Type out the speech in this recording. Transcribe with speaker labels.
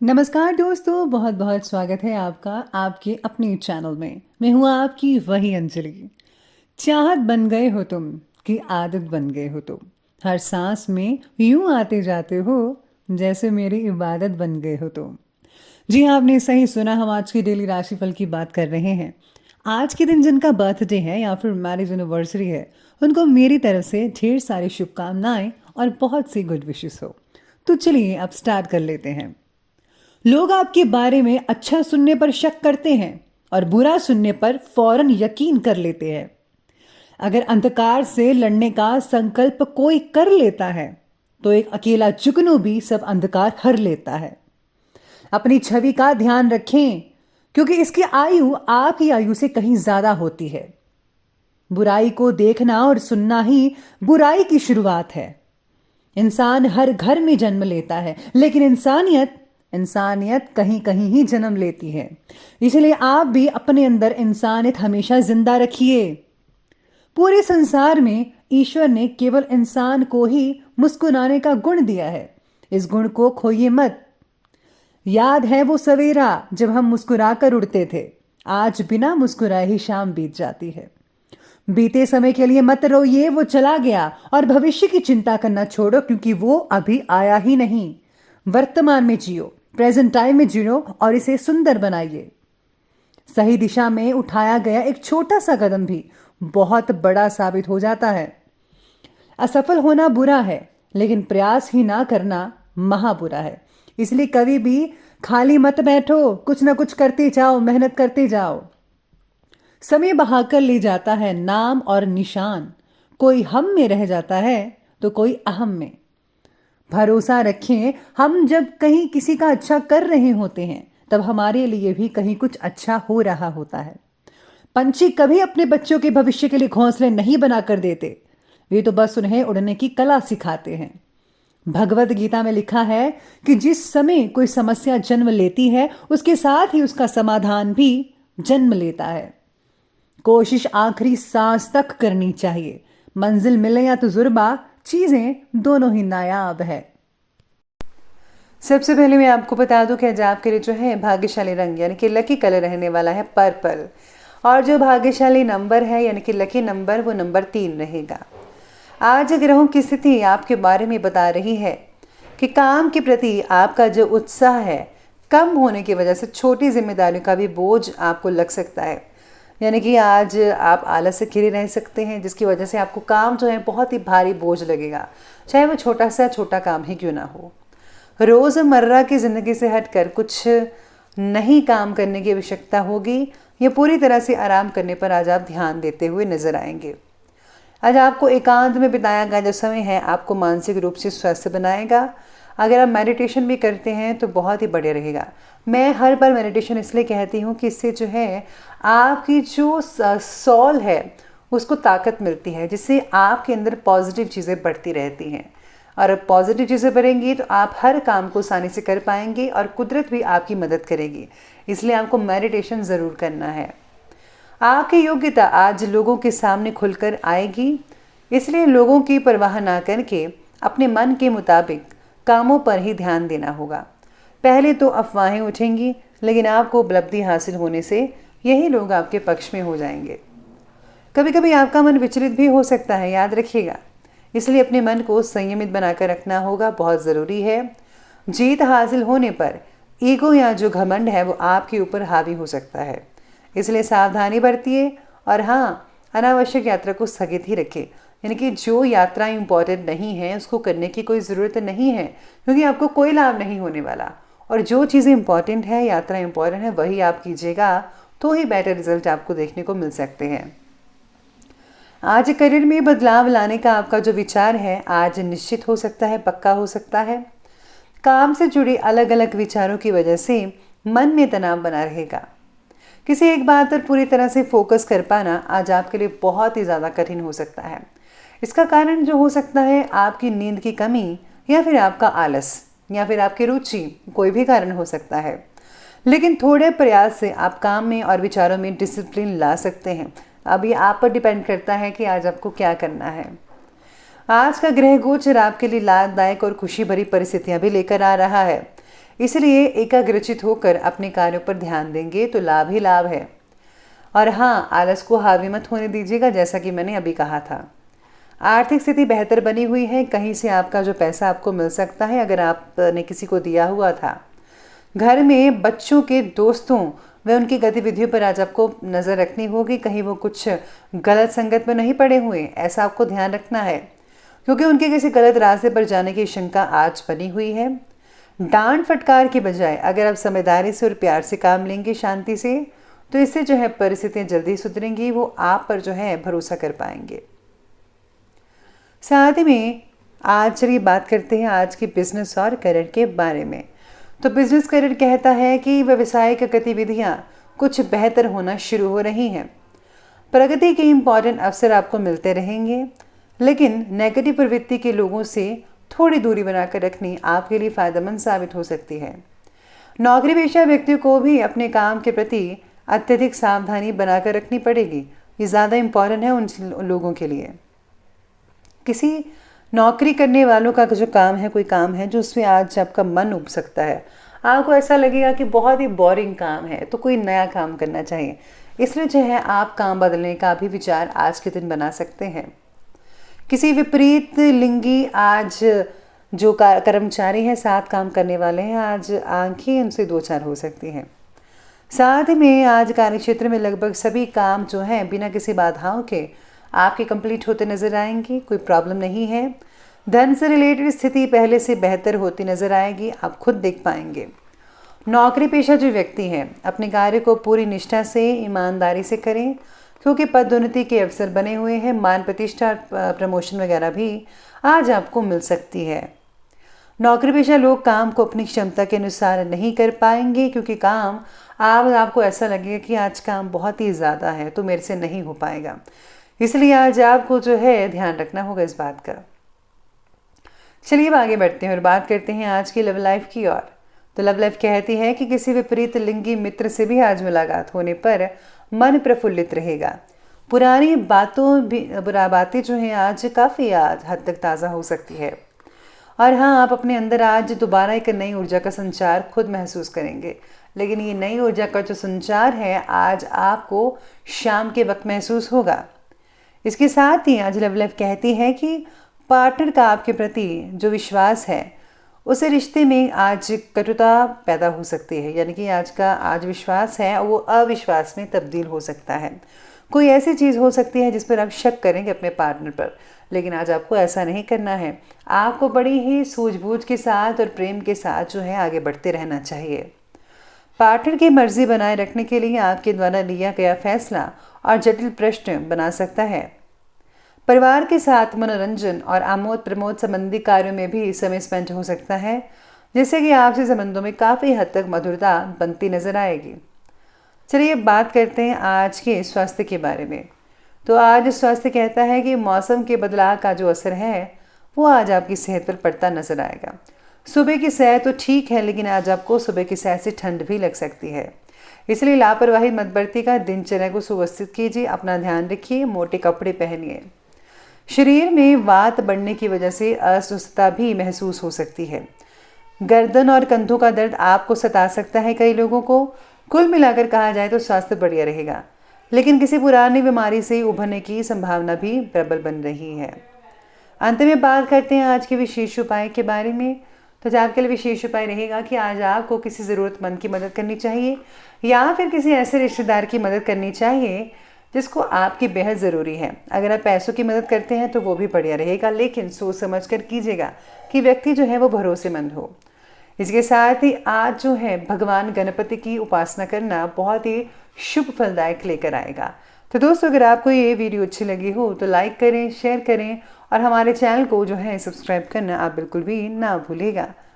Speaker 1: नमस्कार दोस्तों, बहुत बहुत स्वागत है आपका आपके अपने चैनल में। मैं हूँ आपकी वही अंजलि। चाहत बन गए हो तुम कि आदत बन गए हो तुम, हर सांस में यूं आते जाते हो जैसे मेरी इबादत बन गए हो तुम। जी हाँ, आपने सही सुना। हम आज की डेली राशिफल की बात कर रहे हैं। आज के दिन जिनका बर्थडे है या फिर मैरिज एनिवर्सरी है, उनको मेरी तरफ से ढेर सारी शुभकामनाएं और बहुत सी गुड विशेस हो। तो चलिए अब स्टार्ट कर लेते हैं। लोग आपके बारे में अच्छा सुनने पर शक करते हैं और बुरा सुनने पर फौरन यकीन कर लेते हैं। अगर अंधकार से लड़ने का संकल्प कोई कर लेता है तो एक अकेला जुगनू भी सब अंधकार हर लेता है। अपनी छवि का ध्यान रखें, क्योंकि इसकी आयु आपकी आयु से कहीं ज्यादा होती है। बुराई को देखना और सुनना ही बुराई की शुरुआत है। इंसान हर घर में जन्म लेता है, लेकिन इंसानियत इंसानियत कहीं कहीं ही जन्म लेती है। इसलिए आप भी अपने अंदर इंसानियत हमेशा जिंदा रखिए। पूरे संसार में ईश्वर ने केवल इंसान को ही मुस्कुराने का गुण दिया है। इस गुण को खोइए मत। याद है वो सवेरा जब हम मुस्कुरा कर उड़ते थे? आज बिना मुस्कुराए ही शाम बीत जाती है। बीते समय के लिए मत रोइए, वो चला गया। और भविष्य की चिंता करना छोड़ो, क्योंकि वो अभी आया ही नहीं। वर्तमान में जियो, प्रेजेंट टाइम में जियो और इसे सुंदर बनाइए। सही दिशा में उठाया गया एक छोटा सा कदम भी बहुत बड़ा साबित हो जाता है। असफल होना बुरा है, लेकिन प्रयास ही ना करना महा बुरा है। इसलिए कभी भी खाली मत बैठो, कुछ ना कुछ करते जाओ, मेहनत करते जाओ। समय बहाकर ले जाता है नाम और निशान। कोई हम में रह जाता है तो कोई अहम में। भरोसा रखें, हम जब कहीं किसी का अच्छा कर रहे होते हैं तब हमारे लिए भी कहीं कुछ अच्छा हो रहा होता है। पंछी कभी अपने बच्चों के भविष्य के लिए घोंसले नहीं बनाकर देते, वे तो बस उन्हें उड़ने की कला सिखाते हैं। भगवत गीता में लिखा है कि जिस समय कोई समस्या जन्म लेती है, उसके साथ ही उसका समाधान भी जन्म लेता है। कोशिश आखिरी सांस तक करनी चाहिए। मंजिल मिले या तजुर्बा, चीजें दोनों ही नायाब है। सबसे पहले मैं आपको बता दूं कि आज आपके लिए जो है भाग्यशाली रंग यानी कि लकी कलर रहने वाला है पर्पल। और जो भाग्यशाली नंबर है यानी कि लकी नंबर, वो नंबर 3 रहेगा। आज ग्रहों की स्थिति आपके बारे में बता रही है कि काम के प्रति आपका जो उत्साह है कम होने की वजह से छोटी जिम्मेदारियों का भी बोझ आपको लग सकता है। यानी कि आज आप आलस से घिरे रह सकते हैं, जिसकी वजह से आपको काम जो है बहुत ही भारी बोझ लगेगा, चाहे वो छोटा काम ही क्यों ना हो। रोज़मर्रा की ज़िंदगी से हटकर कुछ नई काम करने की आवश्यकता होगी। या पूरी तरह से आराम करने पर आज आप ध्यान देते हुए नजर आएंगे। आज आपको एकांत में बिताया गया जो समय है आपको मानसिक रूप से स्वस्थ बनाएगा। अगर आप मेडिटेशन भी करते हैं तो बहुत ही बढ़िया रहेगा। मैं हर बार मेडिटेशन इसलिए कहती हूँ कि इससे जो है आपकी जो सोल है उसको ताकत मिलती है, जिससे आपके अंदर पॉजिटिव चीज़ें बढ़ती रहती हैं। और पॉजिटिव चीज़ें बढ़ेंगी तो आप हर काम को आसानी से कर पाएंगे और कुदरत भी आपकी मदद करेगी। इसलिए आपको मेडिटेशन ज़रूर करना है। आपकी योग्यता आज लोगों के सामने खुलकर आएगी, इसलिए लोगों की परवाह ना करके अपने मन के मुताबिक कामों पर ही ध्यान देना होगा। पहले तो अफवाहें उठेंगी, लेकिन आपको उपलब्धि हासिल होने से यही लोग आपके पक्ष में हो जाएंगे। कभी कभी आपका मन विचलित भी हो सकता है, याद रखिएगा। इसलिए अपने मन को संयमित बनाकर रखना होगा, बहुत ज़रूरी है। जीत हासिल होने पर ईगो या जो घमंड है वो आपके ऊपर हावी हो सकता है, इसलिए सावधानी बरतिए। और हाँ, अनावश्यक यात्रा को स्थगित ही रखें। यानी कि जो यात्रा इंपॉर्टेंट नहीं है उसको करने की कोई ज़रूरत नहीं है, क्योंकि आपको कोई लाभ नहीं होने वाला। और जो चीज़ें इंपॉर्टेंट है, यात्रा इंपॉर्टेंट है, वही आप कीजिएगा, तो ही बेटर रिजल्ट आपको देखने को मिल सकते हैं। आज करियर में बदलाव लाने का आपका जो विचार है आज निश्चित हो सकता है, पक्का हो सकता है। काम से जुड़े अलग अलग विचारों की वजह से मन में तनाव बना रहेगा। किसी एक बात पर पूरी तरह से फोकस कर पाना आज आपके लिए बहुत ही ज़्यादा कठिन हो सकता है। इसका कारण जो हो सकता है आपकी नींद की कमी, या फिर आपका आलस, या फिर आपकी रुचि, कोई भी कारण हो सकता है। लेकिन थोड़े प्रयास से आप काम में और विचारों में डिसिप्लिन ला सकते हैं। अब ये आप पर डिपेंड करता है कि आज आपको क्या करना है। आज का ग्रह गोचर आपके लिए लाभदायक और खुशी भरी परिस्थितियां भी लेकर आ रहा है। इसलिए एकाग्रचित होकर अपने कार्यों पर ध्यान देंगे तो लाभ ही लाभ है। और हाँ, आलस को हावी मत होने दीजिएगा, जैसा कि मैंने अभी कहा था। आर्थिक स्थिति बेहतर बनी हुई है, कहीं से आपका जो पैसा आपको मिल सकता है अगर आपने किसी को दिया हुआ था। घर में बच्चों के दोस्तों व उनकी गतिविधियों पर आज आपको नज़र रखनी होगी, कहीं वो कुछ गलत संगत में नहीं पड़े हुए, ऐसा आपको ध्यान रखना है, क्योंकि उनके किसी गलत रास्ते पर जाने की शंका आज बनी हुई है। डांट फटकार के बजाय अगर आप समझदारी से और प्यार से काम लेंगे, शांति से, तो इससे जो है परिस्थितियाँ जल्दी सुधरेंगी, वो आप पर जो है भरोसा कर पाएंगे। साथ ही में आज चलिए बात करते हैं आज की बिजनेस और करियर के बारे में। तो बिजनेस करियर कहता है कि व्यवसायिक गतिविधियां कुछ बेहतर होना शुरू हो रही हैं। प्रगति के इम्पॉर्टेंट अवसर आपको मिलते रहेंगे, लेकिन नेगेटिव प्रवृत्ति के लोगों से थोड़ी दूरी बनाकर रखनी आपके लिए फ़ायदेमंद साबित हो सकती है। नौकरी पेशा व्यक्तियों को भी अपने काम के प्रति अत्यधिक सावधानी बनाकर रखनी पड़ेगी। ये ज़्यादा इम्पॉर्टेंट है उन लोगों के लिए। किसी नौकरी करने वालों का जो काम है, कोई काम है जो उसमें आज आपका मन उब सकता है, आपको ऐसा लगेगा कि बहुत ही बोरिंग काम है, तो कोई नया काम करना चाहिए। इसलिए जो है आप काम बदलने का भी विचार आज के दिन बना सकते हैं। किसी विपरीत लिंगी आज जो कर्मचारी हैं, साथ काम करने वाले हैं, आज आंखें उनसे दो चार हो सकती हैं। साथ ही में आज कार्यक्षेत्र में लगभग सभी काम जो हैं बिना किसी बाधाओं के आपके कंप्लीट होते नजर आएंगे, कोई प्रॉब्लम नहीं है। धन से रिलेटेड स्थिति पहले से बेहतर होती नजर आएगी, आप खुद देख पाएंगे। नौकरी पेशा जो व्यक्ति हैं अपने कार्य को पूरी निष्ठा से, ईमानदारी से करें, क्योंकि पदोन्नति के अवसर बने हुए हैं। मान प्रतिष्ठा, प्रमोशन वगैरह भी आज आपको मिल सकती है। नौकरी पेशा लोग काम को अपनी क्षमता के अनुसार नहीं कर पाएंगे, क्योंकि काम आपको ऐसा लगेगा कि आज काम बहुत ही ज़्यादा है तो मेरे से नहीं हो पाएगा। इसलिए आज आपको जो है ध्यान रखना होगा इस बात का। चलिए अब आगे बढ़ते हैं और बात करते हैं आज की लव लाइफ की ओर। तो लव लाइफ कहती है कि किसी विपरीत लिंगी मित्र से भी आज मुलाकात होने पर मन प्रफुल्लित रहेगा। पुरानी बातें जो हैं आज काफ़ी हद तक ताज़ा हो सकती है। और हाँ, आप अपने अंदर आज दोबारा एक नई ऊर्जा का संचार खुद महसूस करेंगे। लेकिन ये नई ऊर्जा का जो संचार है आज आपको शाम के वक्त महसूस होगा। इसके साथ ही आज लव लाइफ कहती है कि पार्टनर का आपके प्रति जो विश्वास है, उसे रिश्ते में आज कटुता पैदा हो सकती है। यानी कि आज विश्वास है वो अविश्वास में तब्दील हो सकता है। कोई ऐसी चीज़ हो सकती है जिस पर आप शक करेंगे अपने पार्टनर पर, लेकिन आज आपको ऐसा नहीं करना है। आपको बड़ी ही सूझबूझ के साथ और प्रेम के साथ जो है आगे बढ़ते रहना चाहिए। पार्टनर की मर्जी बनाए रखने के लिए आपके द्वारा लिया गया फैसला और जटिल प्रश्न बना सकता है। परिवार के साथ मनोरंजन और आमोद प्रमोद संबंधी कार्यों में भी समय स्पेंड हो सकता है, जिससे कि आपसे संबंधों में काफ़ी हद तक मधुरता बनती नजर आएगी। चलिए बात करते हैं आज के स्वास्थ्य के बारे में। तो आज स्वास्थ्य कहता है कि मौसम के बदलाव का जो असर है वो आज आपकी सेहत पर पड़ता नजर आएगा। सुबह की सैर तो ठीक है, लेकिन आज आपको सुबह की सैर से ठंड भी लग सकती है। इसलिए लापरवाही मत बरतिएगा, दिनचर्या को सुव्यवस्थित कीजिए, अपना ध्यान रखिए, मोटे कपड़े पहनिए। शरीर में वात बढ़ने की वजह से अस्वस्थता भी महसूस हो सकती है। गर्दन और कंधों का दर्द आपको सता सकता है कई लोगों को। कुल मिलाकर कहा जाए तो स्वास्थ्य बढ़िया रहेगा, लेकिन किसी पुरानी बीमारी से उभरने की संभावना भी प्रबल बन रही है। अंत में बात करते हैं आज के विशेष उपाय के बारे में। तो आपके लिए विशेष उपाय रहेगा कि आज आपको किसी ज़रूरतमंद की मदद करनी चाहिए, या फिर किसी ऐसे रिश्तेदार की मदद करनी चाहिए जिसको आपकी बेहद ज़रूरी है। अगर आप पैसों की मदद करते हैं तो वो भी बढ़िया रहेगा, लेकिन सोच समझ कर कीजिएगा कि व्यक्ति जो है वो भरोसेमंद हो। इसके साथ ही आज जो है भगवान गणपति की उपासना करना बहुत ही शुभ फलदायक लेकर आएगा। तो दोस्तों, अगर आपको ये वीडियो अच्छी लगी हो तो लाइक करें, शेयर करें और हमारे चैनल को जो है सब्सक्राइब करना आप बिल्कुल भी ना भूलिएगा।